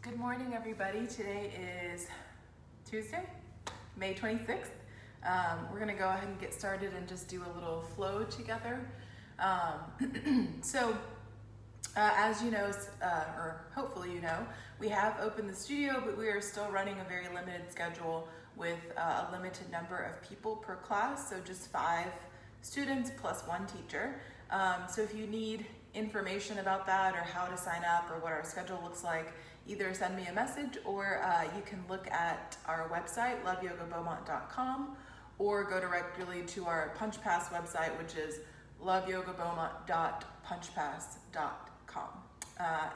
Good morning, everybody. Today is Tuesday, May 26th. We're going to go ahead and get started and just do a little flow together. As you know, or hopefully you know, we have opened the studio, but we are still running a very limited schedule with a limited number of people per class, so just 5 students plus 1 teacher. So if you need information about that or how to sign up or what our schedule looks like, either send me a message or you can look at our website, loveyogabomont.com, or go directly to our Punch Pass website, which is loveyogabomont.punchpass.com.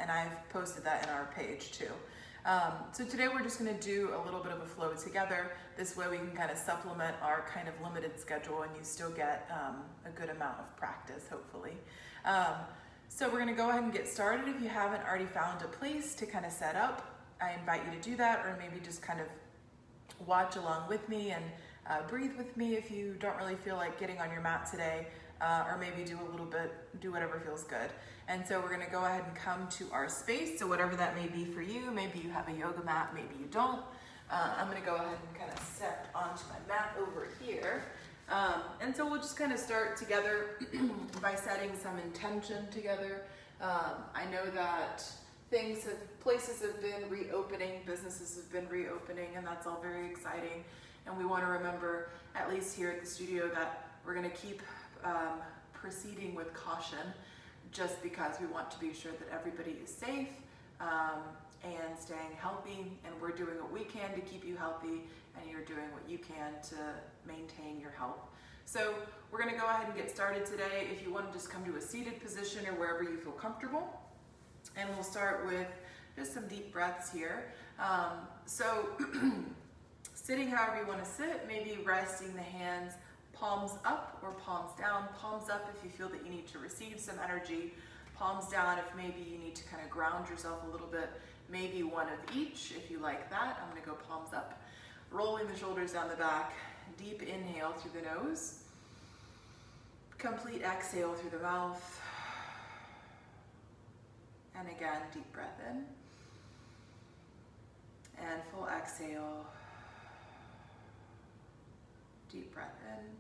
And I've posted that in our page too. So today we're just going to do a little bit of a flow together. This way we can kind of supplement our kind of limited schedule and you still get a good amount of practice, hopefully. So we're going to go ahead and get started. If you haven't already found a place to kind of set up, I invite you to do that, or maybe just kind of watch along with me and breathe with me if you don't really feel like getting on your mat today, or maybe do whatever feels good. And so we're going to go ahead and come to our space. So whatever that may be for you, maybe you have a yoga mat, maybe you don't. I'm going to go ahead and kind of step onto my mat over here. And so we'll just kind of start together by setting some intention together. I know that places have been reopening, businesses have been reopening, and that's all very exciting. And we want to remember, at least here at the studio, that we're going to keep proceeding with caution, just because we want to be sure that everybody is safe and staying healthy, and we're doing what we can to keep you healthy, and you're doing what you can to maintain your health. So we're going to go ahead and get started today. If you want to just come to a seated position or wherever you feel comfortable, and we'll start with just some deep breaths here. Sitting however you want to sit, maybe resting the hands palms up or palms down. Palms up if you feel that you need to receive some energy. Palms down if maybe you need to kind of ground yourself a little bit. Maybe one of each if you like that. I'm going to go palms up. Rolling the shoulders down the back. Deep inhale through the nose. Complete exhale through the mouth. And again, deep breath in. And full exhale. Deep breath in.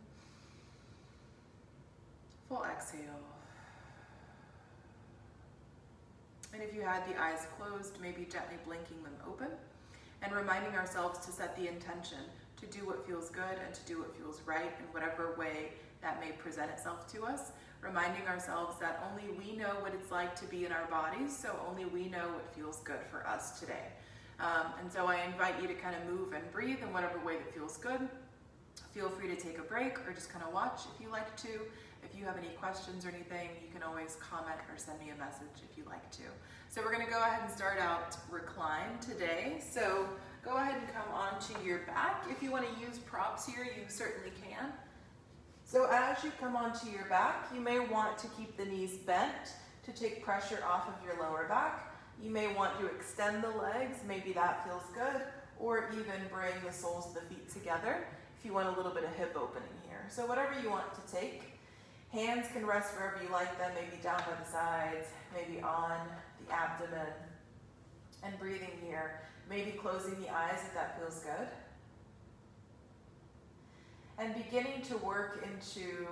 Full exhale. And if you had the eyes closed, maybe gently blinking them open, and reminding ourselves to set the intention to do what feels good and to do what feels right in whatever way that may present itself to us. Reminding ourselves that only we know what it's like to be in our bodies, so only we know what feels good for us today. And so I invite you to kind of move and breathe in whatever way that feels good. Feel free to take a break or just kind of watch if you like to. If you have any questions or anything, you can always comment or send me a message if you like to. So we're going to go ahead and start out recline today. So go ahead and come onto your back. If you want to use props here, you certainly can. So as you come onto your back, you may want to keep the knees bent to take pressure off of your lower back. You may want to extend the legs, maybe that feels good, or even bring the soles of the feet together if you want a little bit of hip opening here. So whatever you want to take. Hands can rest wherever you like them, maybe down by the sides, maybe on the abdomen. And breathing here, maybe closing the eyes if that feels good. And beginning to work into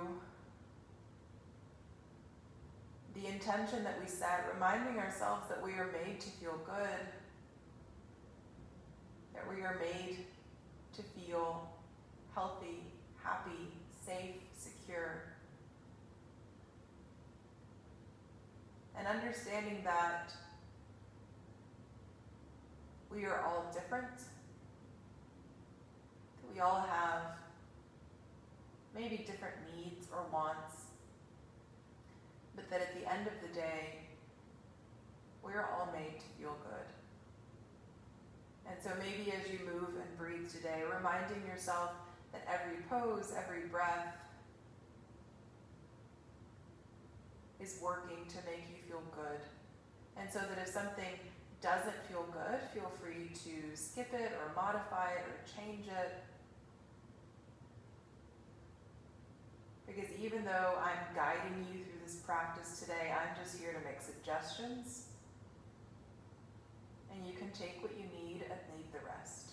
the intention that we set, reminding ourselves that we are made to feel good, that we are made to feel healthy, happy, safe, secure. And understanding that we are all different, that we all have maybe different needs or wants, but that at the end of the day, we're all made to feel good. And so maybe as you move and breathe today, reminding yourself that every pose, every breath is working to make you feel good. And so that if something doesn't feel good, feel free to skip it or modify it or change it. Because even though I'm guiding you through this practice today, I'm just here to make suggestions. And you can can take what you need and leave the rest.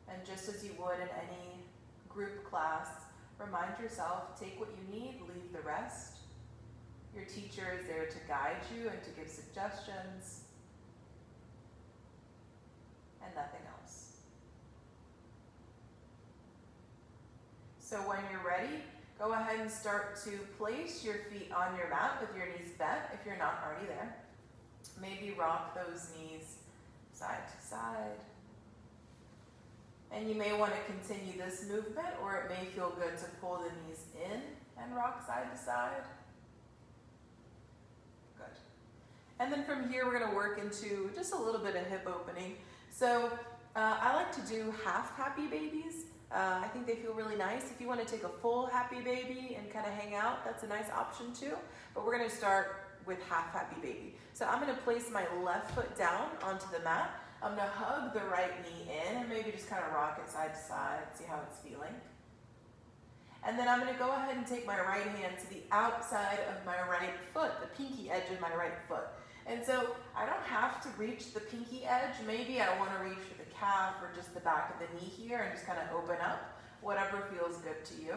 And just as you would in any group class, remind yourself, take what you need, leave the rest. Your teacher is there to guide you and to give suggestions, and nothing else. So when you're ready, go ahead and start to place your feet on your mat with your knees bent if you're not already there. Maybe rock those knees side to side. And you may want to continue this movement, or it may feel good to pull the knees in and rock side to side. Good. And then from here, we're going to work into just a little bit of hip opening. So I like to do half happy babies. I think they feel really nice. If you want to take a full happy baby and kind of hang out, that's a nice option too. But we're going to start with half happy baby. So I'm going to place my left foot down onto the mat. I'm going to hug the right knee in and maybe just kind of rock it side to side, see how it's feeling. And then I'm going to go ahead and take my right hand to the outside of my right foot, the pinky edge of my right foot. And so I don't have to reach the pinky edge. Maybe I want to reach for the calf or just the back of the knee here and just kind of open up, whatever feels good to you.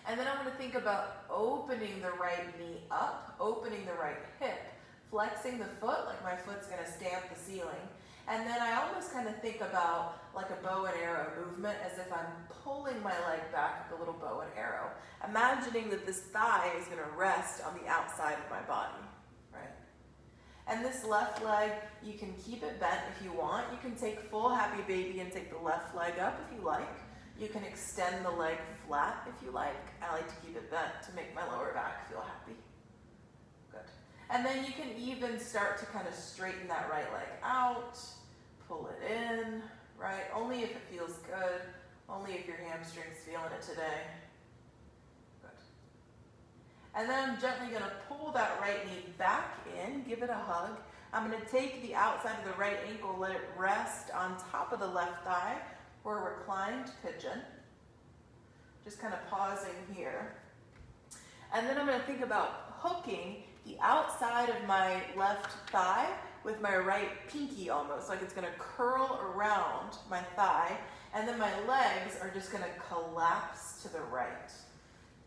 And then I'm going to think about opening the right knee up, opening the right hip, flexing the foot like my foot's going to stamp the ceiling. And then I almost kind of think about like a bow and arrow movement, as if I'm pulling my leg back with a little bow and arrow, imagining that this thigh is going to rest on the outside of my body, right? And this left leg, you can keep it bent if you want. You can take full happy baby and take the left leg up if you like. You can extend the leg flat if you like. I like to keep it bent to make my lower back feel happy. Good. And then you can even start to kind of straighten that right leg out, pull it in, right? Only if it feels good, only if your hamstring's feeling it today. Good. And then I'm gently going to pull that right knee back in, give it a hug. I'm going to take the outside of the right ankle, let it rest on top of the left thigh for a reclined pigeon. Just kind of pausing here. And then I'm going to think about hooking the outside of my left thigh with my right pinky almost, like it's going to curl around my thigh, and then my legs are just going to collapse to the right,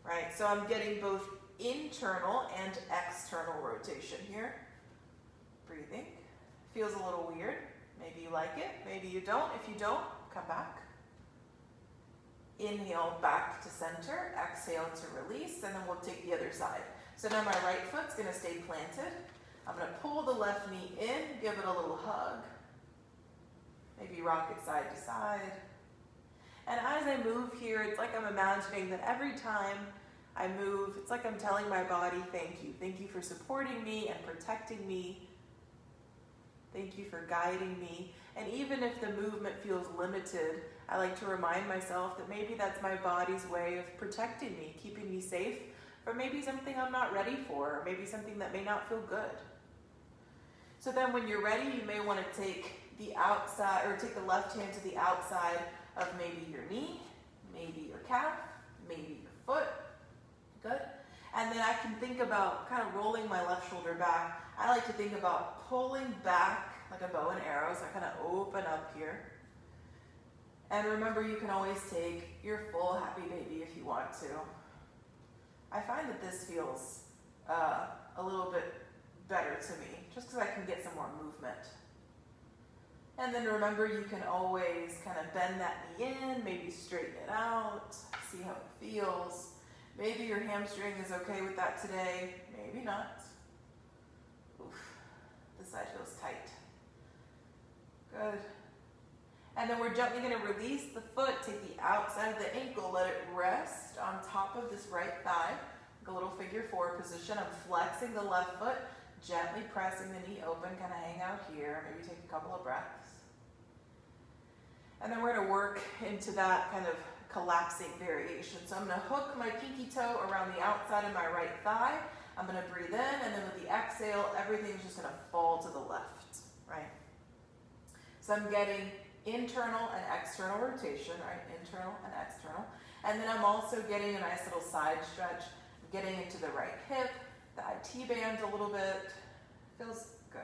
right? So I'm getting both internal and external rotation here. Breathing. Feels a little weird. Maybe you like it, maybe you don't. If you don't, come back. Inhale back to center, exhale to release, and then we'll take the other side. So now my right foot's going to stay planted. I'm going to pull the left knee in, give it a little hug. Maybe rock it side to side. And as I move here, it's like I'm imagining that every time I move, it's like I'm telling my body, thank you. Thank you for supporting me and protecting me. Thank you for guiding me. And even if the movement feels limited, I like to remind myself that maybe that's my body's way of protecting me, keeping me safe, or maybe something I'm not ready for, or maybe something that may not feel good. So then when you're ready, you may want to take the outside, or take the left hand to the outside of maybe your knee, maybe your calf, maybe your foot. Good. And then I can think about kind of rolling my left shoulder back. I like to think about pulling back like a bow and arrow, so I kind of open up here. And remember, you can always take your full happy baby if you want to. I find that this feels a little bit better to me, just because I can get some more movement. And then remember, you can always kind of bend that knee in, maybe straighten it out, see how it feels. Maybe your hamstring is okay with that today, maybe not. Oof, this side feels tight. Good. And then we're gently going to release the foot, take the outside of the ankle, let it rest on top of this right thigh. Like a little figure four position. I'm flexing the left foot, gently pressing the knee open, kind of hang out here. Maybe take a couple of breaths. And then we're going to work into that kind of collapsing variation. So I'm going to hook my pinky toe around the outside of my right thigh. I'm going to breathe in, and then with the exhale, everything's just going to fall to the left, right? So I'm getting internal and external rotation, right? Internal and external. And then I'm also getting a nice little side stretch, getting into the right hip, the IT band a little bit. Feels good.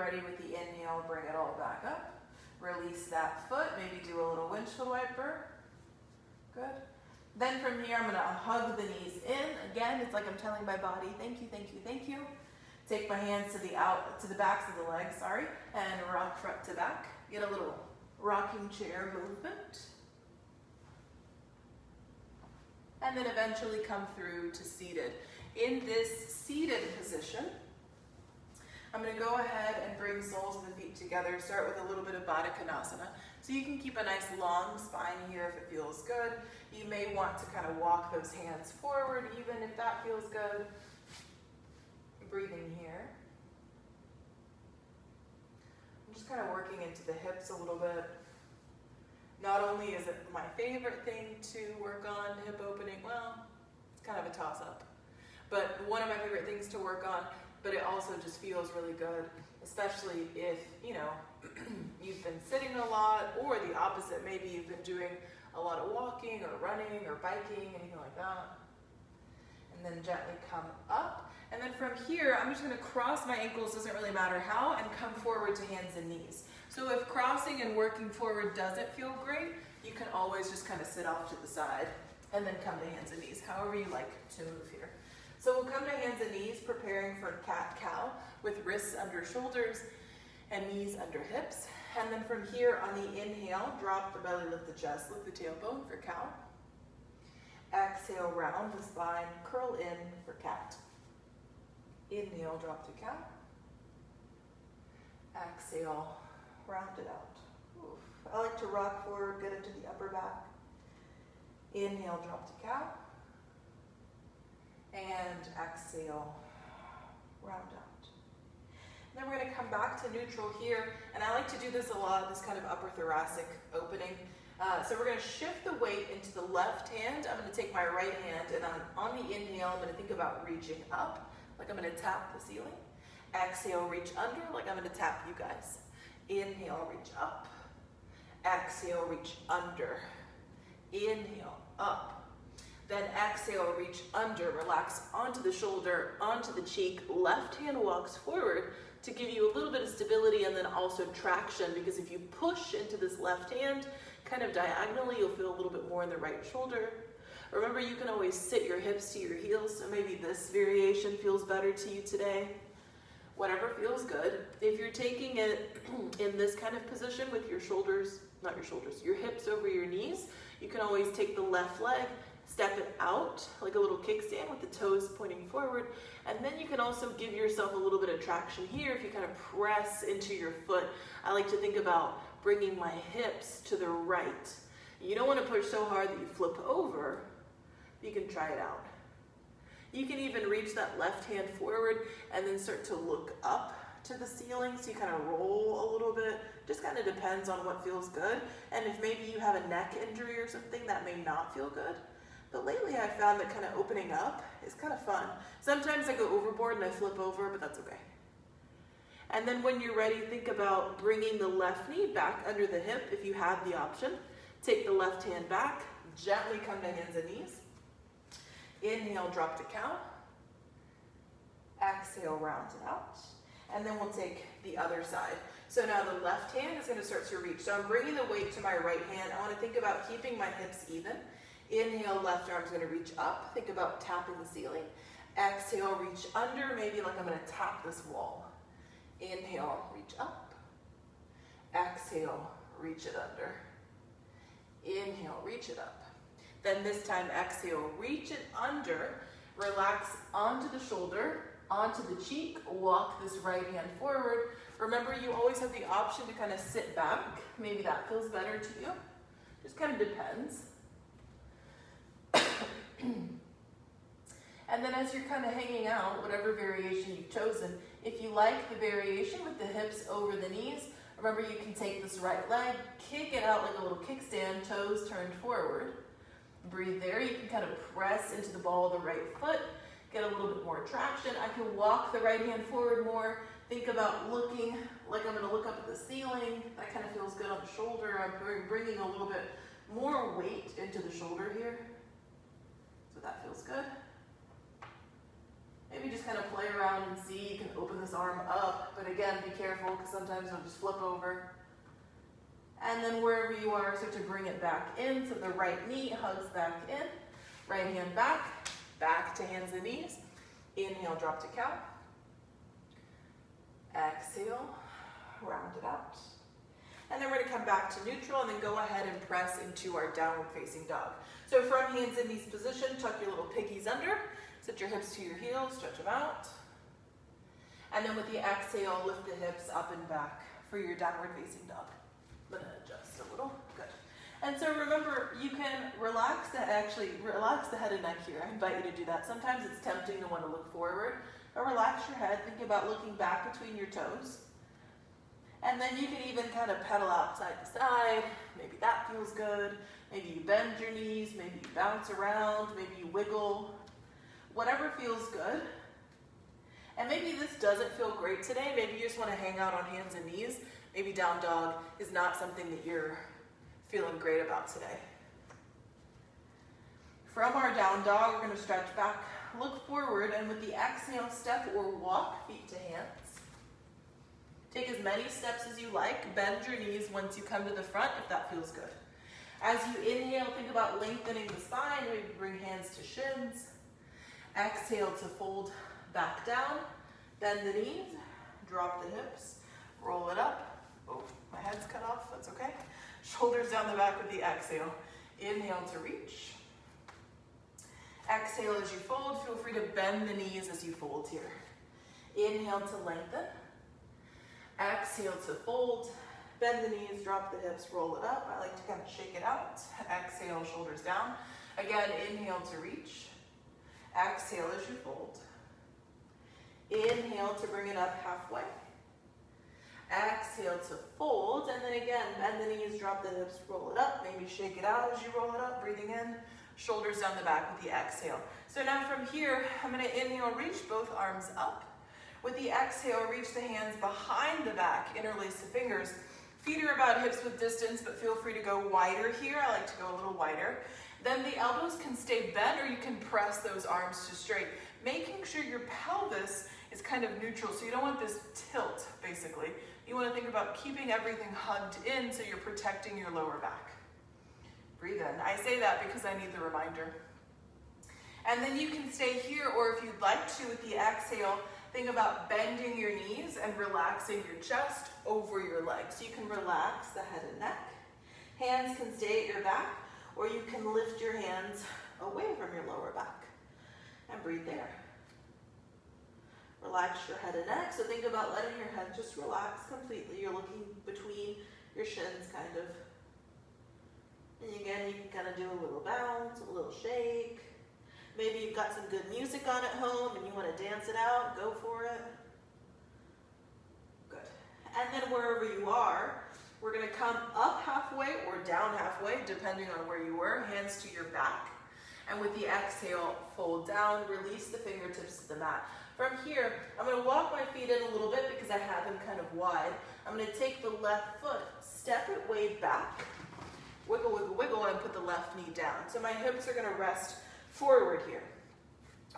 ready with the inhale, bring it all back up. Release that foot, maybe do a little windshield wiper. Good. Then from here, I'm gonna hug the knees in. Again, it's like I'm telling my body, thank you, thank you, thank you. Take my hands to the backs of the legs, and rock front to back. Get a little rocking chair movement. And then eventually come through to seated. In this seated position, I'm going to go ahead and bring soles of the feet together. Start with a little bit of Baddha Konasana. So you can keep a nice long spine here if it feels good. You may want to kind of walk those hands forward even if that feels good. Breathing here. I'm just kind of working into the hips a little bit. Not only is it my favorite thing to work on, hip opening, well, it's kind of a toss-up. But one of my favorite things to work on, but it also just feels really good, especially if, you've been sitting a lot, or the opposite, maybe you've been doing a lot of walking or running or biking, anything like that. And then gently come up. And then from here, I'm just gonna cross my ankles, doesn't really matter how, and come forward to hands and knees. So if crossing and working forward doesn't feel great, you can always just kind of sit off to the side and then come to hands and knees, however you like to move here. So we'll come to hands and knees, preparing for cat-cow with wrists under shoulders and knees under hips. And then from here on the inhale, drop the belly, lift the chest, lift the tailbone for cow. Exhale, round the spine, curl in for cat. Inhale, drop to cow. Exhale, round it out. Oof. I like to rock forward, get into the upper back. Inhale, drop to cow. And exhale, round out. And then we're going to come back to neutral here. And I like to do this a lot, this kind of upper thoracic opening. So we're going to shift the weight into the left hand. I'm going to take my right hand, and on the inhale, I'm going to think about reaching up, like I'm going to tap the ceiling. Exhale, reach under, like I'm going to tap you guys. Inhale, reach up. Exhale, reach under. Inhale, up. Then exhale, reach under, relax onto the shoulder, onto the cheek. Left hand walks forward to give you a little bit of stability and then also traction, because if you push into this left hand, kind of diagonally, you'll feel a little bit more in the right shoulder. Remember, you can always sit your hips to your heels, so maybe this variation feels better to you today. Whatever feels good. If you're taking it in this kind of position with your shoulders, not your shoulders, your hips over your knees, you can always take the left leg, step it out like a little kickstand with the toes pointing forward, and then you can also give yourself a little bit of traction here if you kind of press into your foot. I like to think about bringing my hips to the right. You don't want to push so hard that you flip over. You can try it out. You can even reach that left hand forward and then start to look up to the ceiling, so you kind of roll a little bit. Just kind of depends on what feels good. And if maybe you have a neck injury or something, that may not feel good. But lately I found that kind of opening up is kind of fun. Sometimes I go overboard and I flip over, but that's okay. And then when you're ready, think about bringing the left knee back under the hip if you have the option. Take the left hand back, gently come to hands and knees. Inhale, drop to cow. Exhale, round it out. And then we'll take the other side. So now the left hand is going to start to reach. So I'm bringing the weight to my right hand. I want to think about keeping my hips even. Inhale, left arm's going to reach up. Think about tapping the ceiling. Exhale, reach under, maybe like I'm going to tap this wall. Inhale, reach up. Exhale, reach it under. Inhale, reach it up. Then this time, exhale, reach it under. Relax onto the shoulder, onto the cheek. Walk this right hand forward. Remember, you always have the option to kind of sit back. Maybe that feels better to you. Just kind of depends. And then as you're kind of hanging out, whatever variation you've chosen, if you like the variation with the hips over the knees, remember you can take this right leg, kick it out like a little kickstand, toes turned forward. Breathe there. You can kind of press into the ball of the right foot, get a little bit more traction. I can walk the right hand forward more. Think about looking like I'm going to look up at the ceiling. That kind of feels good on the shoulder. I'm bringing a little bit more weight into the shoulder here. So that feels good. Maybe just kind of play around around and see. You can open this arm up, but again, be careful because sometimes it'll just flip over. And then wherever you are, start to bring it back in. So the right knee hugs back in, right hand back, back to hands and knees. Inhale, drop to cow. Exhale, round it out. And then we're gonna come back to neutral and then go ahead and press into our downward facing dog. So from hands and knees position, tuck your little piggies under, set your hips to your heels, stretch them out. And then with the exhale, lift the hips up and back for your downward facing dog. I'm gonna adjust a little, good. And so remember, you can relax the head and neck here. I invite you to do that. Sometimes it's tempting to want to look forward, but relax your head, think about looking back between your toes. And then you can even kind of pedal out side to side. Maybe that feels good. Maybe you bend your knees, maybe you bounce around, maybe you wiggle. Whatever feels good. And maybe this doesn't feel great today. Maybe you just want to hang out on hands and knees. Maybe down dog is not something that you're feeling great about today. From our down dog, we're going to stretch back, look forward, and with the exhale, step or walk feet to hands. Take as many steps as you like. Bend your knees once you come to the front if that feels good. As you inhale, think about lengthening the spine. Maybe bring hands to shins. Exhale to fold back down. Bend the knees. Drop the hips. Roll it up. Oh, my head's cut off. That's okay. Shoulders down the back with the exhale. Inhale to reach. Exhale as you fold. Feel free to bend the knees as you fold here. Inhale to lengthen. Exhale to fold. Bend the knees, drop the hips, roll it up. I like to kind of shake it out. Exhale, shoulders down. Again, inhale to reach. Exhale as you fold. Inhale to bring it up halfway. Exhale to fold, and then again, bend the knees, drop the hips, roll it up. Maybe shake it out as you roll it up, breathing in. Shoulders down the back with the exhale. So now from here, I'm gonna inhale, reach both arms up. With the exhale, reach the hands behind the back, interlace the fingers. Feet are about hips width distance, but feel free to go wider here. I like to go a little wider. Then the elbows can stay bent, or you can press those arms to straight, making sure your pelvis is kind of neutral. So you don't want this tilt, basically. You want to think about keeping everything hugged in so you're protecting your lower back. Breathe in. I say that because I need the reminder. And then you can stay here, or if you'd like to, with the exhale, think about bending your knees and relaxing your chest over your legs. So you can relax the head and neck. Hands can stay at your back, or you can lift your hands away from your lower back. And breathe there. Relax your head and neck. So think about letting your head just relax completely. You're looking between your shins, kind of. And again, you can kind of do a little bounce, a little shake. Maybe you've got some good music on at home and you want to dance it out, go for it. Good. And then wherever you are, we're going to come up halfway or down halfway, depending on where you were, hands to your back. And with the exhale, fold down, release the fingertips to the mat. From here, I'm going to walk my feet in a little bit because I have them kind of wide. I'm going to take the left foot, step it way back, wiggle, wiggle, wiggle, and put the left knee down. So my hips are going to rest forward here.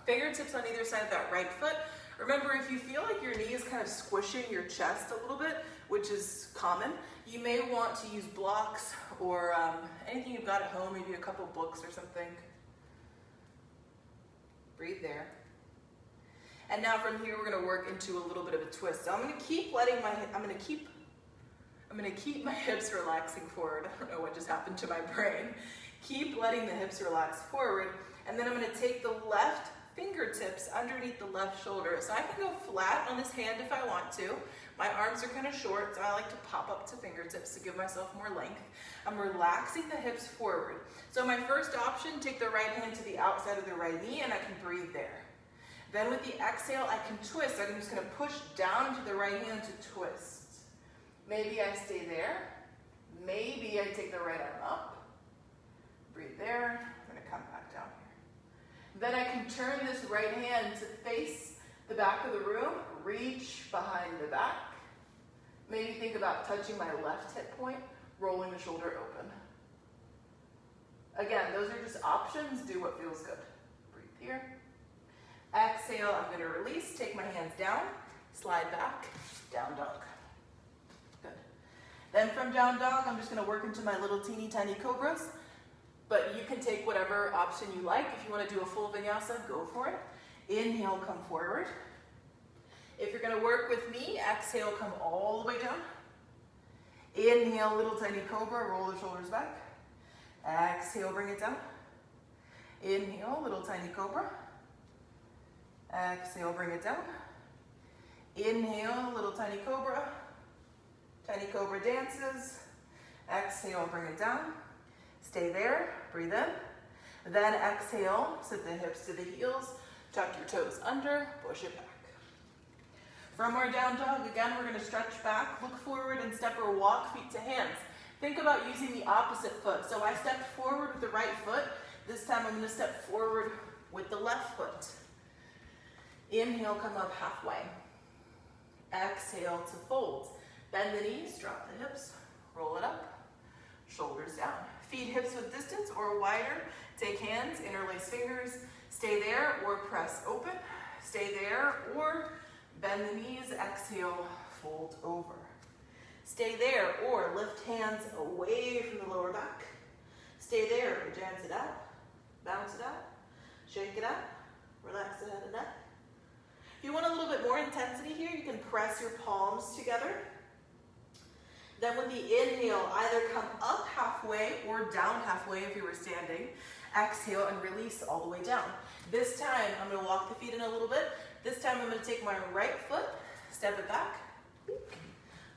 Fingertips on either side of that right foot. Remember, if you feel like your knee is kind of squishing your chest a little bit, which is common, you may want to use blocks or anything you've got at home, maybe a couple books or something. Breathe there. And now from here, we're going to work into a little bit of a twist. So I'm going to keep my hips relaxing forward. I don't know what just happened to my brain. Keep letting the hips relax forward. And then I'm going to take the left fingertips underneath the left shoulder. So I can go flat on this hand if I want to. My arms are kind of short, so I like to pop up to fingertips to give myself more length. I'm relaxing the hips forward. So my first option, take the right hand to the outside of the right knee, and I can breathe there. Then with the exhale, I can twist. I'm just going to push down to the right hand to twist. Maybe I stay there. Maybe I take the right arm up. Breathe there. I'm going to come back down here. Then I can turn this right hand to face the back of the room, reach behind the back. Maybe think about touching my left hip point, rolling the shoulder open. Again, those are just options. Do what feels good. Breathe here. Exhale. exhale, I'm going to release, take my hands down, slide back, down dog. Good. Then from down dog, I'm just going to work into my little teeny tiny cobras, but you can take whatever option you like. If you want to do a full vinyasa, go for it. Inhale, come forward. If you're going to work with me, exhale, come all the way down. Inhale, little tiny cobra, roll the shoulders back. Exhale, bring it down. Inhale, little tiny cobra. Exhale, bring it down. Inhale, little tiny cobra. Tiny cobra dances. Exhale, bring it down. Stay there, breathe in. Then exhale, sit the hips to the heels, tuck your toes under, push it back. From our down dog, again, we're gonna stretch back, look forward and step or walk feet to hands. Think about using the opposite foot. So I stepped forward with the right foot. This time I'm gonna step forward with the left foot. Inhale, come up halfway. Exhale to fold. Bend the knees, drop the hips, roll it up, shoulders down. Feet hips width distance or wider. Take hands, interlace fingers. Stay there or press open. Stay there or bend the knees, exhale, fold over. Stay there or lift hands away from the lower back. Stay there or dance it out, bounce it out, shake it out, relax the head and neck. If you want a little bit more intensity here, you can press your palms together. Then with the inhale, either come up halfway or down halfway if you were standing. Exhale and release all the way down. This time, I'm gonna walk the feet in a little bit. This time I'm gonna take my right foot, step it back,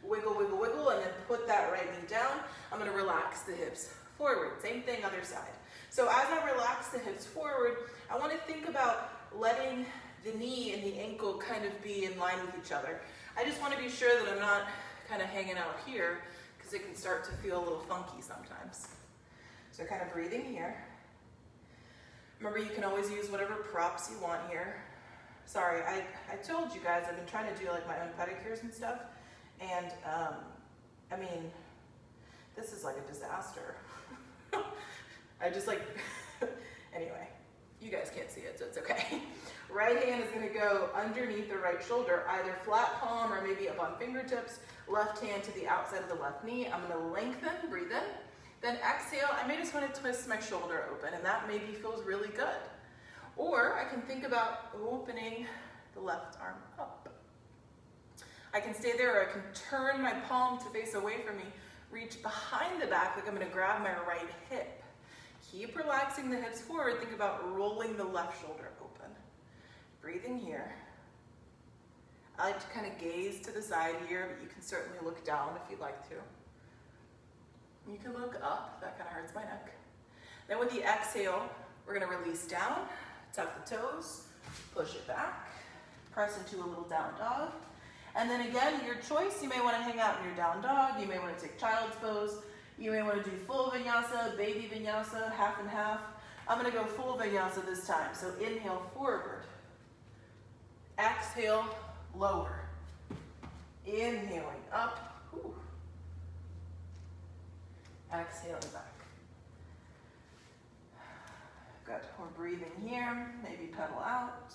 wiggle, wiggle, wiggle, and then put that right knee down. I'm gonna relax the hips forward. Same thing, other side. So as I relax the hips forward, I wanna think about letting the knee and the ankle kind of be in line with each other. I just wanna be sure that I'm not kind of hanging out here because it can start to feel a little funky sometimes. So kind of breathing here. Remember, you can always use whatever props you want here. Sorry, I told you guys I've been trying to do like my own pedicures and stuff, and I mean, this is like a disaster. I just like, anyway, you guys can't see it, so it's okay. Right hand is gonna go underneath the right shoulder, either flat palm or maybe up on fingertips. Left hand to the outside of the left knee. I'm gonna lengthen, breathe in. Then exhale, I may just want to twist my shoulder open, and that maybe feels really good. Or I can think about opening the left arm up. I can stay there, or I can turn my palm to face away from me, reach behind the back like I'm gonna grab my right hip. Keep relaxing the hips forward. Think about rolling the left shoulder open. Breathing here. I like to kind of gaze to the side here, but you can certainly look down if you'd like to. You can look up, that kind of hurts my neck. Then with the exhale, we're gonna release down, tuck the toes, push it back, press into a little down dog. And then again, your choice, you may wanna hang out in your down dog, you may wanna take child's pose, you may wanna do full vinyasa, baby vinyasa, half and half. I'm gonna go full vinyasa this time. So inhale forward, exhale, lower, inhaling up, whew. Exhaling back. Good, we're breathing here, maybe pedal out.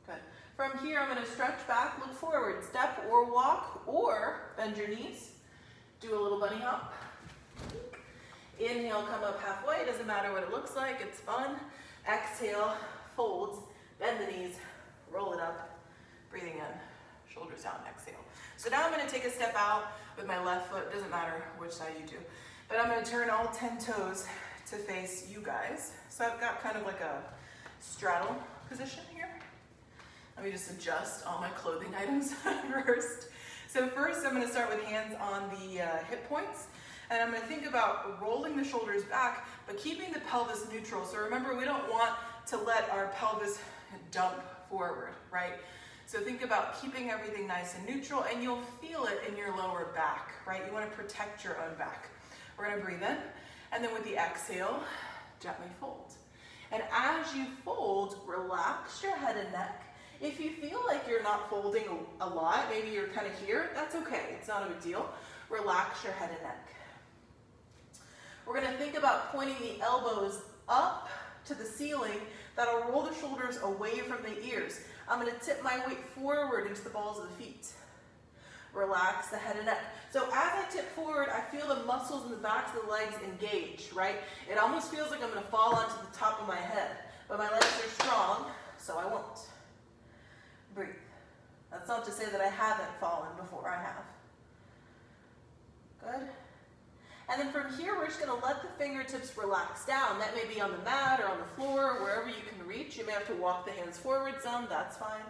Good. From here, I'm gonna stretch back, look forward, step or walk, or bend your knees. Do a little bunny hop. Inhale, come up halfway, it doesn't matter what it looks like, it's fun. Exhale, fold, bend the knees, roll it up, breathing in, shoulders down, exhale. So now I'm gonna take a step out with my left foot, doesn't matter which side you do, but I'm gonna turn all 10 toes to face you guys. So I've got kind of like a straddle position here. Let me just adjust all my clothing items first. So first I'm gonna start with hands on the hip points, and I'm gonna think about rolling the shoulders back, but keeping the pelvis neutral. So remember, we don't want to let our pelvis dump forward, right? So think about keeping everything nice and neutral, and you'll feel it in your lower back, right? You wanna protect your own back. We're gonna breathe in, and then with the exhale, gently fold. And as you fold, relax your head and neck. If you feel like you're not folding a lot, maybe you're kind of here, that's okay, it's not a big deal. Relax your head and neck. We're gonna think about pointing the elbows up to the ceiling. That'll roll the shoulders away from the ears. I'm gonna tip my weight forward into the balls of the feet. Relax the head and neck. So as I tip forward, I feel the muscles in the backs of the legs engage, right? It almost feels like I'm gonna fall onto the top of my head, but my legs are strong, so I won't. Breathe. That's not to say that I haven't fallen before, I have. Good. And then from here, we're just gonna let the fingertips relax down. That may be on the mat or on the floor, wherever you can reach. You may have to walk the hands forward some, that's fine.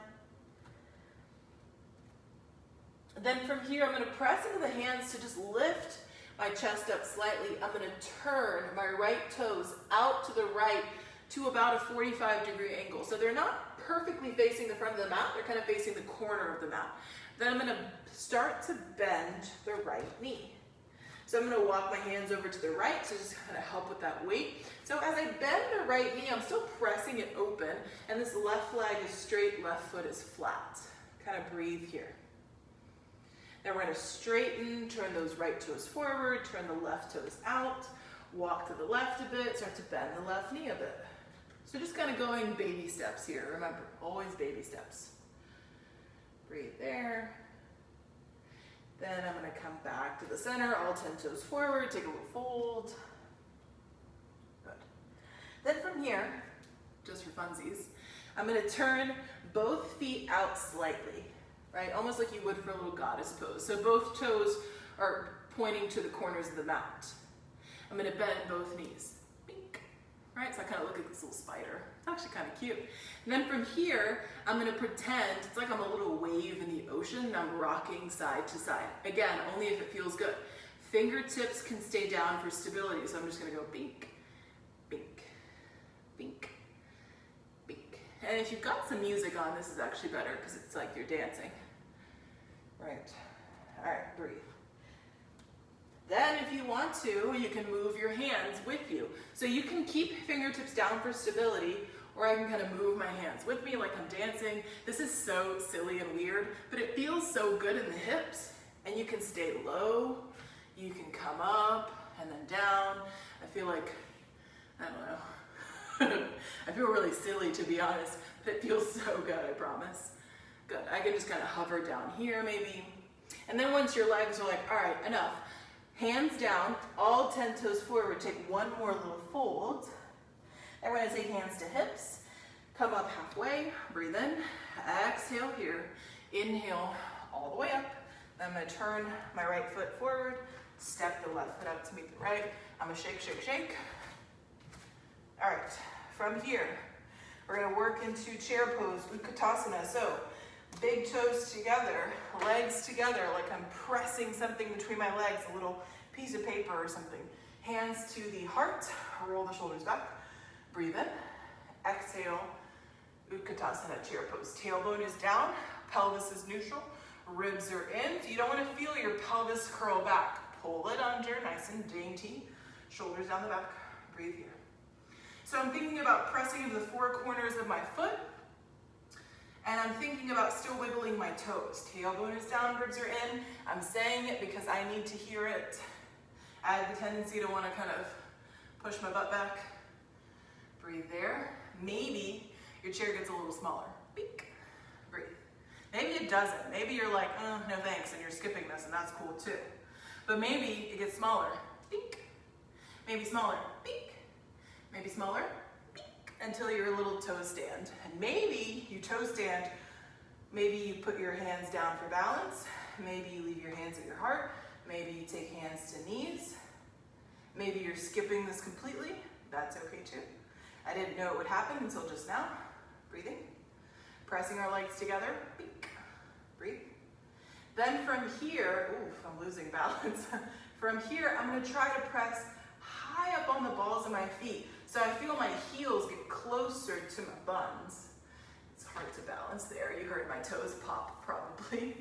Then from here, I'm gonna press into the hands to just lift my chest up slightly. I'm gonna turn my right toes out to the right to about a 45-degree angle. So they're not perfectly facing the front of the mat, they're kind of facing the corner of the mat. Then I'm gonna start to bend the right knee. So I'm gonna walk my hands over to the right, so just kind of help with that weight. So as I bend the right knee, I'm still pressing it open, and this left leg is straight, left foot is flat. Kind of breathe here. Then we're gonna straighten, turn those right toes forward, turn the left toes out, walk to the left a bit, start to bend the left knee a bit. So just kind of going baby steps here. Remember, always baby steps. Breathe there. Then I'm gonna come back to the center, all 10 toes forward, take a little fold. Good. Then from here, just for funsies, I'm gonna turn both feet out slightly, right? Almost like you would for a little goddess pose. So both toes are pointing to the corners of the mat. I'm gonna bend both knees. Bink. Right, so I kind of look like this little spider. It's actually kind of cute. And then from here, I'm gonna pretend it's like I'm a little wave in the ocean and I'm rocking side to side. Again, only if it feels good. Fingertips can stay down for stability, so I'm just gonna go bink, bink, bink, bink. And if you've got some music on, this is actually better because it's like you're dancing. Right, all right, breathe. Then if you want to, you can move your hands with you. So you can keep fingertips down for stability, or I can kind of move my hands with me like I'm dancing. This is so silly and weird, but it feels so good in the hips. And you can stay low, you can come up and then down. I feel like, I don't know. I feel really silly to be honest, but it feels so good, I promise. Good, I can just kind of hover down here maybe. And then once your legs are like, all right, enough. Hands down, all 10 toes forward, take one more little fold. And we're gonna take hands to hips, come up halfway, breathe in, exhale here, inhale all the way up. Then I'm gonna turn my right foot forward, step the left foot up to meet the right. I'm gonna shake, shake, shake. All right, from here, we're gonna work into chair pose, Utkatasana. So big toes together, legs together, like I'm pressing something between my legs, a little piece of paper or something. Hands to the heart, roll the shoulders back, breathe in, exhale, Utkatasana chair pose. Tailbone is down, pelvis is neutral, ribs are in. So you don't want to feel your pelvis curl back. Pull it under, nice and dainty, shoulders down the back, breathe here. So I'm thinking about pressing into the four corners of my foot, and I'm thinking about still wiggling my toes. Tailbone is down, ribs are in. I'm saying it because I need to hear it. I have the tendency to want to kind of push my butt back. Breathe there. Maybe your chair gets a little smaller. Beak. Breathe. Maybe it doesn't. Maybe you're like, oh, no thanks, and you're skipping this, and that's cool too. But maybe it gets smaller. Beak. Maybe smaller. Beak. Maybe smaller. Until your little toe stand. And maybe you toe stand, maybe you put your hands down for balance, maybe you leave your hands at your heart, maybe you take hands to knees, maybe you're skipping this completely, that's okay too. I didn't know it would happen until just now. Breathing, pressing our legs together, beak, breathe. Then from here, oof, I'm losing balance. From here, I'm gonna try to press high up on the balls of my feet. So I feel my heels get closer to my buns. It's hard to balance there. You heard my toes pop probably.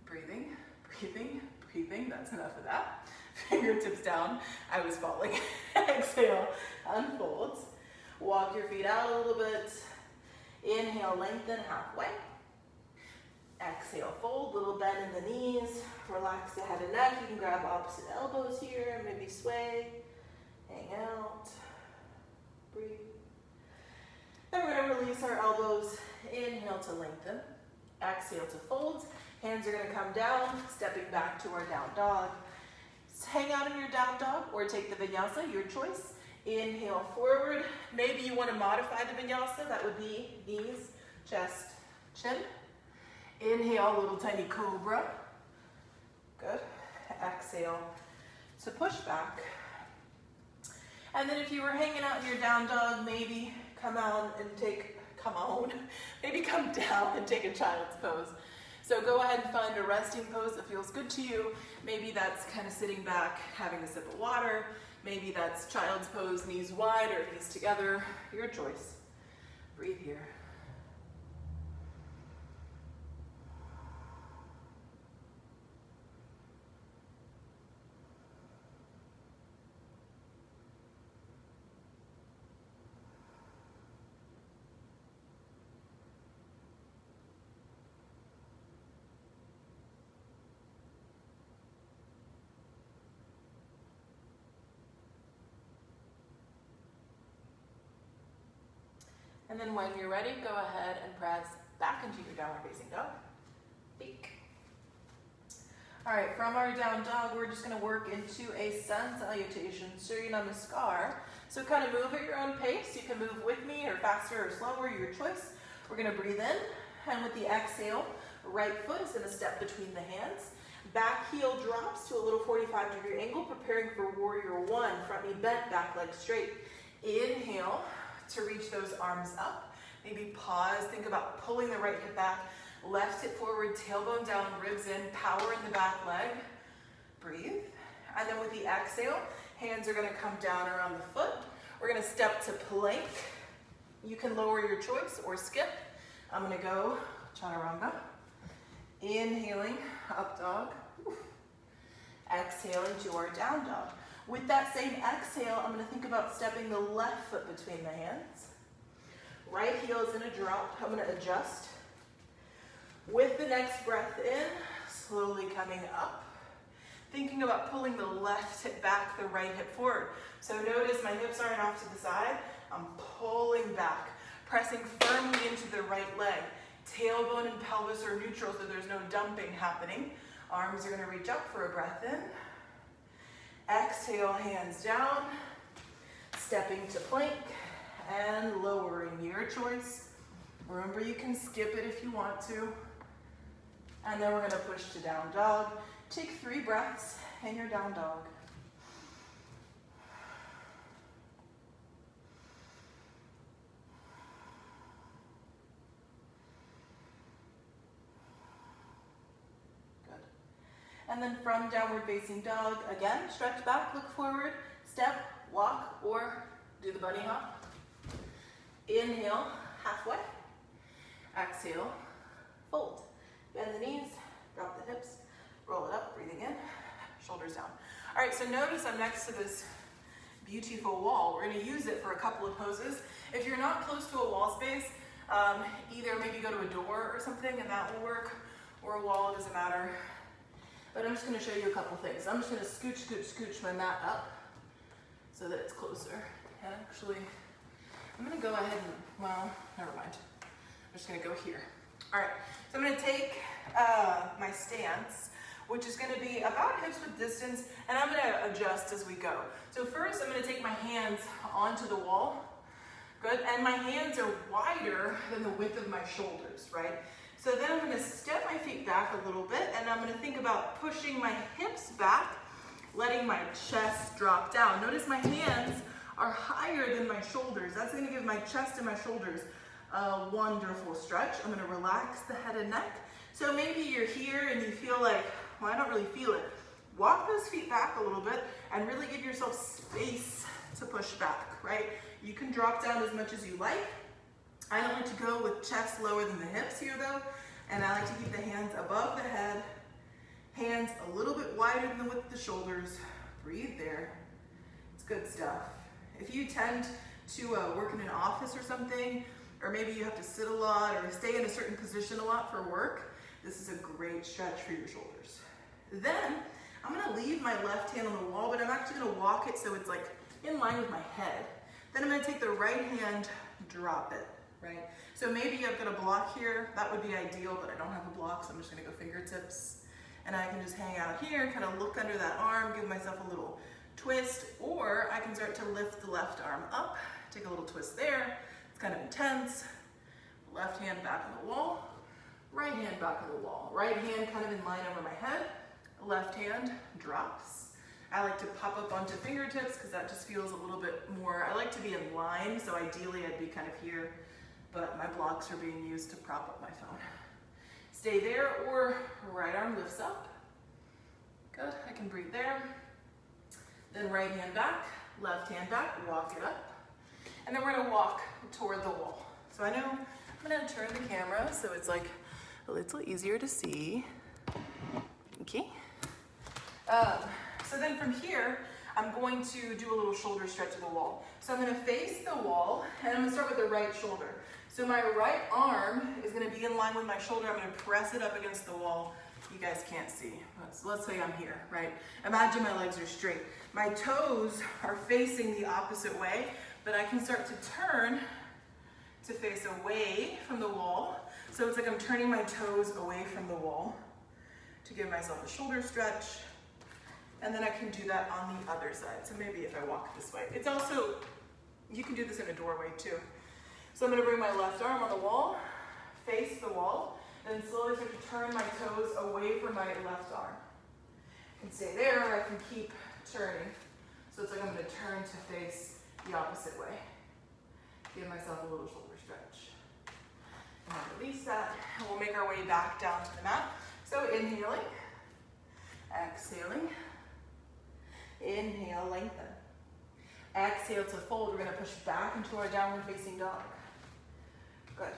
Breathing, breathing, breathing. That's enough of that. Fingertips down. I was falling. Exhale, unfold. Walk your feet out a little bit. Inhale, lengthen halfway. Exhale, fold, little bend in the knees. Relax the head and neck. You can grab opposite elbows here, maybe sway. Hang out. Breathe. elbows. Inhale to lengthen. Exhale to fold. Hands are going to come down, stepping back to our down dog. Hang out in your down dog or take the vinyasa, your choice. Inhale forward. Maybe you want to modify the vinyasa. That would be knees, chest, chin. Inhale, little tiny cobra. Good. Exhale to push back. And then if you were hanging out in your down dog, maybe come down and take a child's pose. So go ahead and find a resting pose that feels good to you. Maybe that's kind of sitting back, having a sip of water. Maybe that's child's pose, knees wide or knees together. Your choice. Breathe here. And then when you're ready, go ahead and press back into your downward facing dog. Peek. All right, from our down dog, we're just gonna work into a sun salutation, Surya Namaskar. So kind of move at your own pace. You can move with me or faster or slower, your choice. We're gonna breathe in, and with the exhale, right foot is gonna step between the hands. Back heel drops to a little 45-degree angle, preparing for warrior one. Front knee bent, back leg straight. Inhale to reach those arms up. Maybe pause, think about pulling the right hip back, left hip forward, tailbone down, ribs in, power in the back leg. Breathe. And then with the exhale, hands are gonna come down around the foot. We're gonna step to plank. You can lower your choice or skip. I'm gonna go chaturanga. Inhaling, up dog. Exhaling to our down dog. With that same exhale, I'm gonna think about stepping the left foot between the hands. Right heel is gonna drop. I'm gonna adjust. With the next breath in, slowly coming up. Thinking about pulling the left hip back, the right hip forward. So notice my hips aren't off to the side. I'm pulling back, pressing firmly into the right leg. Tailbone and pelvis are neutral, so there's no dumping happening. Arms are gonna reach up for a breath in. Exhale, hands down, stepping to plank and lowering, your choice. Remember, you can skip it if you want to. And then we're gonna push to down dog. Take 3 breaths in your down dog. And then from downward facing dog, again, stretch back, look forward, step, walk, or do the bunny hop. Inhale, halfway. Exhale, fold. Bend the knees, drop the hips, roll it up, breathing in, shoulders down. All right, so notice I'm next to this beautiful wall. We're gonna use it for a couple of poses. If you're not close to a wall space, either maybe go to a door or something and that will work, or a wall, it doesn't matter. But I'm just gonna show you a couple things. I'm just gonna scooch my mat up so that it's closer. And actually, I'm gonna go ahead and, well, never mind. I'm just gonna go here. All right, so I'm gonna take my stance, which is gonna be about hips width distance, and I'm gonna adjust as we go. So first, I'm gonna take my hands onto the wall. Good, and my hands are wider than the width of my shoulders, right? So then I'm gonna step my feet back a little bit, and I'm gonna think about pushing my hips back, letting my chest drop down. Notice my hands are higher than my shoulders. That's gonna give my chest and my shoulders a wonderful stretch. I'm gonna relax the head and neck. So maybe you're here and you feel like, well, I don't really feel it. Walk those feet back a little bit and really give yourself space to push back, right? You can drop down as much as you like. I don't like to go with chest lower than the hips here though, and I like to keep the hands above the head, hands a little bit wider than the width of the shoulders. Breathe there. It's good stuff. If you tend to work in an office or something, or maybe you have to sit a lot or stay in a certain position a lot for work, this is a great stretch for your shoulders. Then I'm gonna leave my left hand on the wall, but I'm actually gonna walk it so it's like in line with my head. Then I'm gonna take the right hand, drop it. right? So maybe I've got a block here. That would be ideal, but I don't have a block, so I'm just gonna go fingertips. And I can just hang out here, kind of look under that arm, give myself a little twist, or I can start to lift the left arm up, take a little twist there. It's kind of intense. Left hand back on the wall, right hand back on the wall. Right hand kind of in line over my head, left hand drops. I like to pop up onto fingertips because that just feels a little bit more, I like to be in line, so ideally I'd be kind of here, but my blocks are being used to prop up my phone. Stay there, or right arm lifts up. Good, I can breathe there. Then right hand back, left hand back, walk it up. And then we're gonna walk toward the wall. So I know I'm gonna turn the camera so it's like a little easier to see. Okay. So then from here, I'm going to do a little shoulder stretch of the wall. So I'm gonna face the wall, and I'm gonna start with the right shoulder. So my right arm is gonna be in line with my shoulder. I'm gonna press it up against the wall. You guys can't see. So let's say I'm here, right? Imagine my legs are straight. My toes are facing the opposite way, but I can start to turn to face away from the wall. So it's like I'm turning my toes away from the wall to give myself a shoulder stretch. And then I can do that on the other side. So maybe if I walk this way. It's also, you can do this in a doorway too. So I'm gonna bring my left arm on the wall, face the wall, and then slowly start to turn my toes away from my left arm. I can stay there, or I can keep turning. So it's like I'm gonna turn to face the opposite way. Give myself a little shoulder stretch. And then release that, and we'll make our way back down to the mat. So inhaling, exhaling, inhale, lengthen. Exhale to fold. We're gonna push back into our downward facing dog. Good.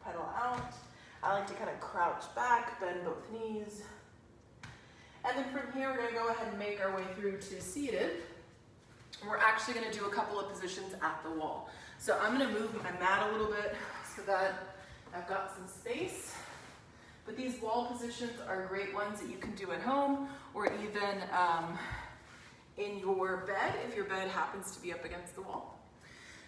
Pedal out. I like to kind of crouch back, bend both knees. And then from here, we're gonna go ahead and make our way through to seated. And we're actually gonna do a couple of positions at the wall. So I'm gonna move my mat a little bit so that I've got some space. But these wall positions are great ones that you can do at home, or even in your bed, if your bed happens to be up against the wall.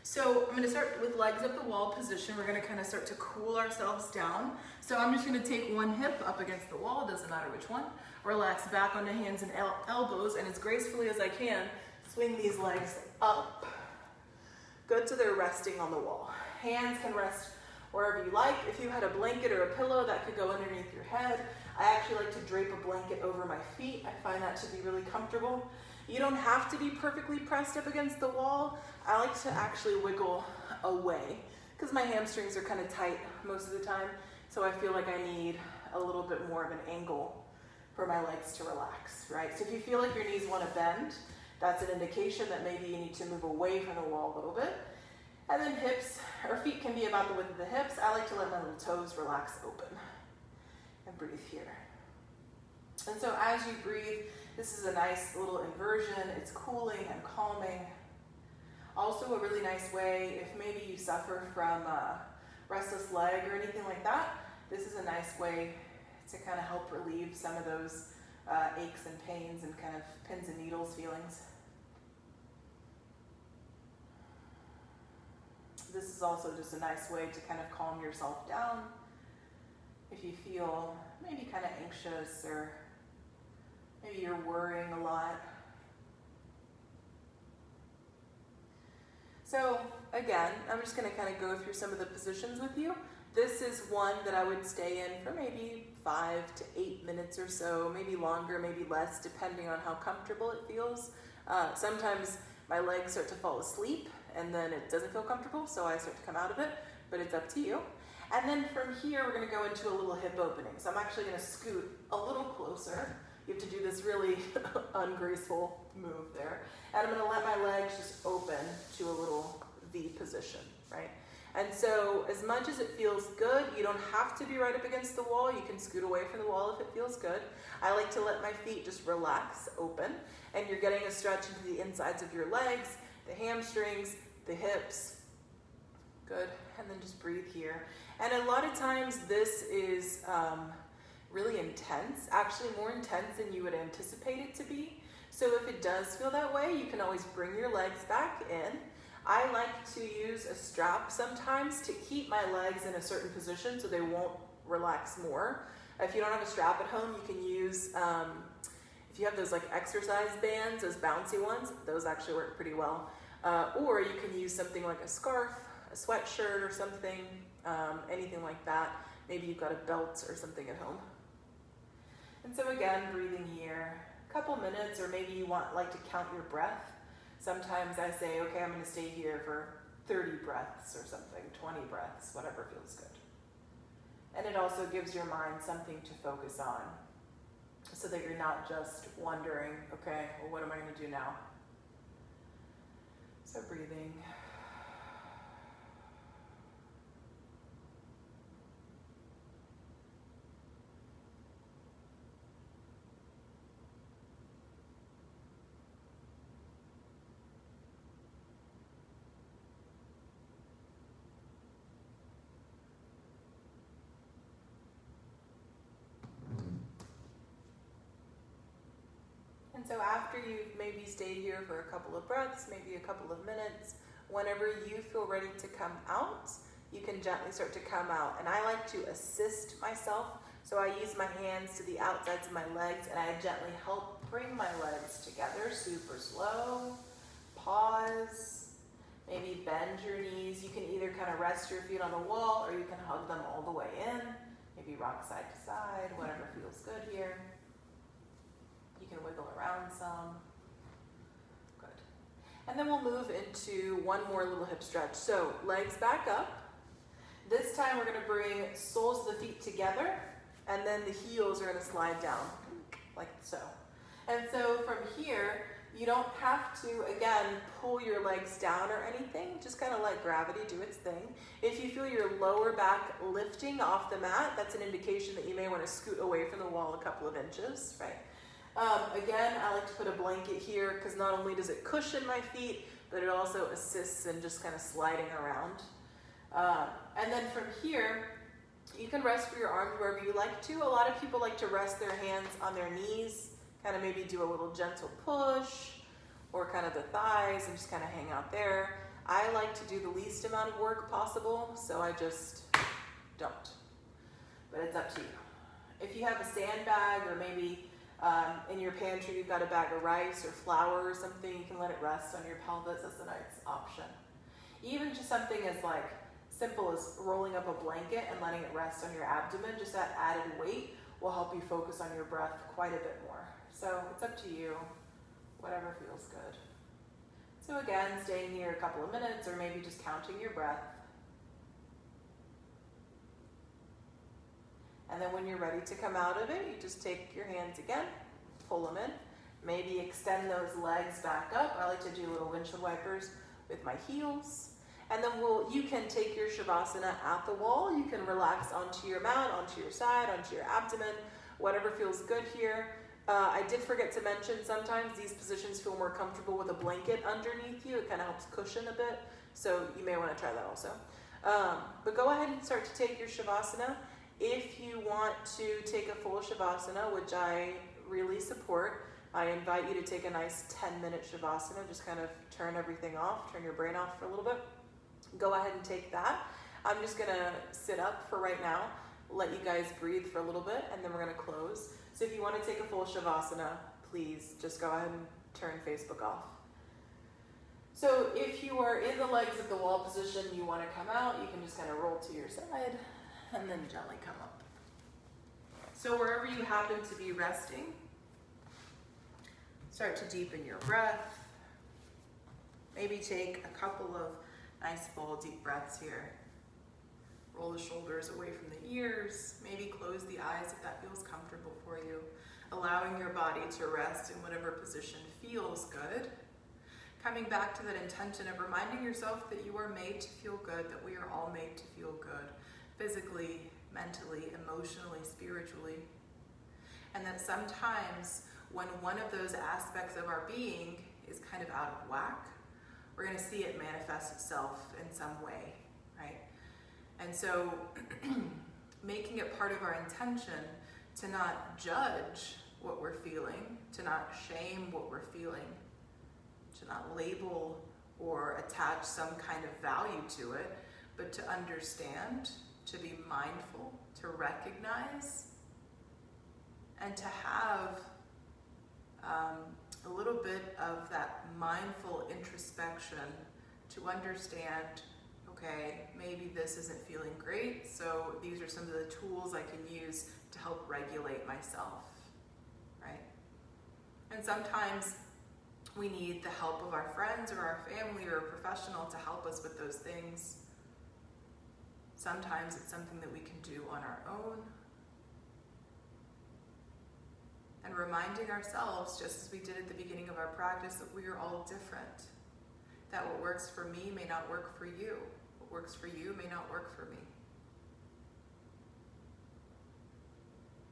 So I'm gonna start with legs up the wall position. We're gonna kind of start to cool ourselves down. So I'm just gonna take one hip up against the wall, doesn't matter which one. Relax back onto hands and elbows, and as gracefully as I can, swing these legs up. Good, so they're resting on the wall. Hands can rest wherever you like. If you had a blanket or a pillow, that could go underneath your head. I actually like to drape a blanket over my feet. I find that to be really comfortable. You don't have to be perfectly pressed up against the wall. I like to actually wiggle away because my hamstrings are kind of tight most of the time. So I feel like I need a little bit more of an angle for my legs to relax, right? So if you feel like your knees want to bend, that's an indication that maybe you need to move away from the wall a little bit. And then hips, or feet can be about the width of the hips. I like to let my little toes relax open and breathe here. And so as you breathe, this is a nice little inversion. It's cooling and calming. Also a really nice way, if maybe you suffer from restless leg or anything like that, this is a nice way to kind of help relieve some of those aches and pains and kind of pins and needles feelings. This is also just a nice way to kind of calm yourself down if you feel maybe kind of anxious or maybe you're worrying a lot. So again, I'm just going to kind of go through some of the positions with you. This is one that I would stay in for maybe 5 to 8 minutes or so, maybe longer, maybe less, depending on how comfortable it feels. Sometimes my legs start to fall asleep and then it doesn't feel comfortable, so I start to come out of it, but it's up to you. And then from here, we're gonna go into a little hip opening. So I'm actually gonna scoot a little closer. You have to do this really ungraceful move there. And I'm gonna let my legs just open to a little V position, right? And so as much as it feels good, you don't have to be right up against the wall. You can scoot away from the wall if it feels good. I like to let my feet just relax, open, and you're getting a stretch into the insides of your legs, the hamstrings, the hips. Good, and then just breathe here. And a lot of times this is really intense, actually more intense than you would anticipate it to be. So if it does feel that way, you can always bring your legs back in. I like to use a strap sometimes to keep my legs in a certain position so they won't relax more. If you don't have a strap at home, you can use, if you have those like exercise bands, those bouncy ones, those actually work pretty well. Or you can use something like a scarf, a sweatshirt or something, anything like that. Maybe you've got a belt or something at home. And so again, breathing here, a couple minutes, or maybe you like to count your breath. Sometimes I say, okay, I'm gonna stay here for 30 breaths or something, 20 breaths, whatever feels good. And it also gives your mind something to focus on so that you're not just wondering, okay, well, what am I gonna do now? So breathing. And so after you've maybe stayed here for a couple of breaths, maybe a couple of minutes, whenever you feel ready to come out, you can gently start to come out. And I like to assist myself. So I use my hands to the outsides of my legs and I gently help bring my legs together, super slow. Pause, maybe bend your knees. You can either kind of rest your feet on the wall or you can hug them all the way in. Maybe rock side to side, whatever feels good here. You can wiggle around some. Good. And then we'll move into one more little hip stretch. So legs back up. This time we're going to bring soles of the feet together and then the heels are going to slide down like so. And so from here, you don't have to, again, pull your legs down or anything. Just kind of let gravity do its thing. If you feel your lower back lifting off the mat, that's an indication that you may want to scoot away from the wall a couple of inches, right? Again, I like to put a blanket here because not only does it cushion my feet, but it also assists in just kind of sliding around. And then from here, you can rest for your arms wherever you like to. A lot of people like to rest their hands on their knees, kind of maybe do a little gentle push or kind of the thighs and just kind of hang out there. I like to do the least amount of work possible, so I just don't. But it's up to you. If you have a sandbag or maybe in your pantry you've got a bag of rice or flour or something, you can let it rest on your pelvis. That's a nice option. Even just something as like simple as rolling up a blanket and letting it rest on your abdomen, just that added weight will help you focus on your breath quite a bit more. So it's up to you, whatever feels good. So again, staying here a couple of minutes or maybe just counting your breath. And then when you're ready to come out of it, you just take your hands again, pull them in, maybe extend those legs back up. I like to do little windshield wipers with my heels. And then you can take your Shavasana at the wall. You can relax onto your mat, onto your side, onto your abdomen, whatever feels good here. I did forget to mention sometimes these positions feel more comfortable with a blanket underneath you. It kind of helps cushion a bit. So you may want to try that also. But go ahead and start to take your Shavasana. If you want to take a full Shavasana, which I really support, I invite you to take a nice 10-minute Shavasana. Just kind of turn everything off, turn your brain off for a little bit. Go ahead and take that. I'm just going to sit up for right now, let you guys breathe for a little bit, and then we're going to close. So if you want to take a full Shavasana, please just go ahead and turn Facebook off. So if you are in the legs of the wall position, you want to come out, you can just kind of roll to your side and then gently come up. So wherever you happen to be resting, start to deepen your breath. Maybe take a couple of nice full deep breaths here. Roll the shoulders away from the ears. Maybe close the eyes if that feels comfortable for you. Allowing your body to rest in whatever position feels good. Coming back to that intention of reminding yourself that you are made to feel good, that we are all made to feel good. Physically, mentally, emotionally, spiritually. And that sometimes when one of those aspects of our being is kind of out of whack, we're going to see it manifest itself in some way, right? And so making it part of our intention to not judge what we're feeling, to not shame what we're feeling, to not label or attach some kind of value to it, but to understand, to be mindful, to recognize, and to have a little bit of that mindful introspection to understand, okay, maybe this isn't feeling great, so these are some of the tools I can use to help regulate myself, right? And sometimes we need the help of our friends or our family or a professional to help us with those things. Sometimes it's something that we can do on our own. And reminding ourselves, just as we did at the beginning of our practice, that we are all different. That what works for me may not work for you. What works for you may not work for me.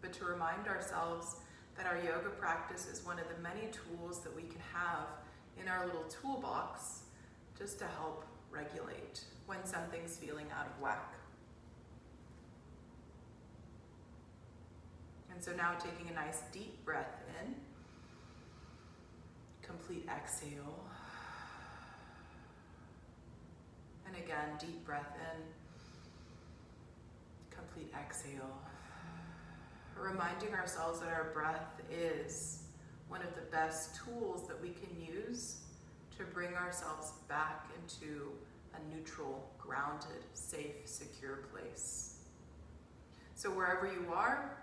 But to remind ourselves that our yoga practice is one of the many tools that we can have in our little toolbox just to help regulate when something's feeling out of whack. And so now taking a nice deep breath in, complete exhale, and again, deep breath in, complete exhale. Reminding ourselves that our breath is one of the best tools that we can use to bring ourselves back into a neutral, grounded, safe, secure place. So wherever you are,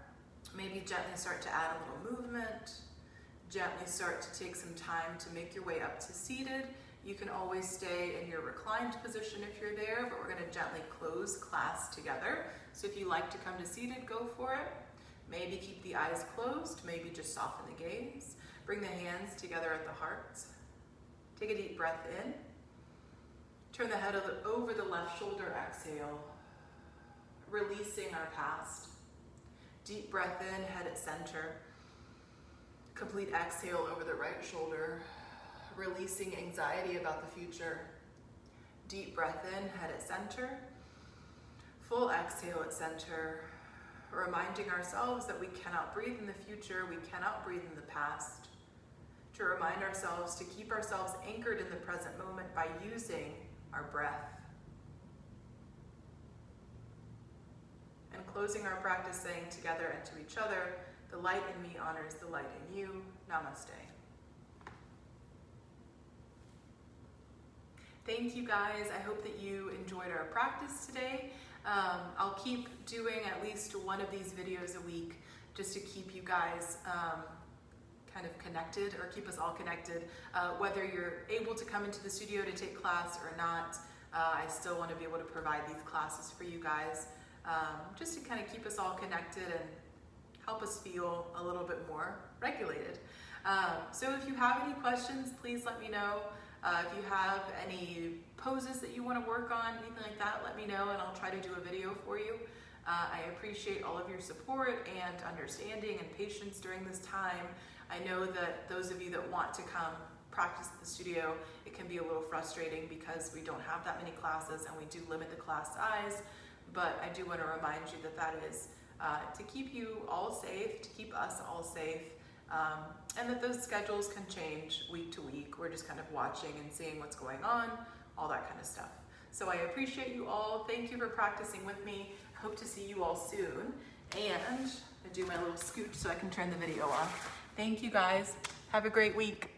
maybe gently start to add a little movement, gently start to take some time to make your way up to seated. You can always stay in your reclined position if you're there, but we're going to gently close class together. So if you like to come to seated, go for it. Maybe keep the eyes closed, maybe just soften the gaze. Bring the hands together at the heart. Take a deep breath in. Turn the head over the left shoulder, exhale. Releasing our past. Deep breath in, head at center. Complete exhale over the right shoulder. Releasing anxiety about the future. Deep breath in, head at center. Full exhale at center. Reminding ourselves that we cannot breathe in the future, we cannot breathe in the past. To remind ourselves to keep ourselves anchored in the present moment by using our breath. And closing our practice saying together and to each other, the light in me honors the light in you. Namaste. Thank you guys. I hope that you enjoyed our practice today. I'll keep doing at least one of these videos a week just to keep you guys kind of connected, or keep us all connected. Whether you're able to come into the studio to take class or not, I still want to be able to provide these classes for you guys, just to kind of keep us all connected and help us feel a little bit more regulated. So if you have any questions, please let me know. If you have any poses that you want to work on, anything like that, let me know and I'll try to do a video for you. I appreciate all of your support and understanding and patience during this time. I know that those of you that want to come practice at the studio, it can be a little frustrating because we don't have that many classes and we do limit the class size, but I do want to remind you that that is to keep you all safe, to keep us all safe. And that those schedules can change week to week. We're just kind of watching and seeing what's going on, all that kind of stuff. So I appreciate you all. Thank you for practicing with me. Hope to see you all soon. And I do my little scooch so I can turn the video off. Thank you guys. Have a great week.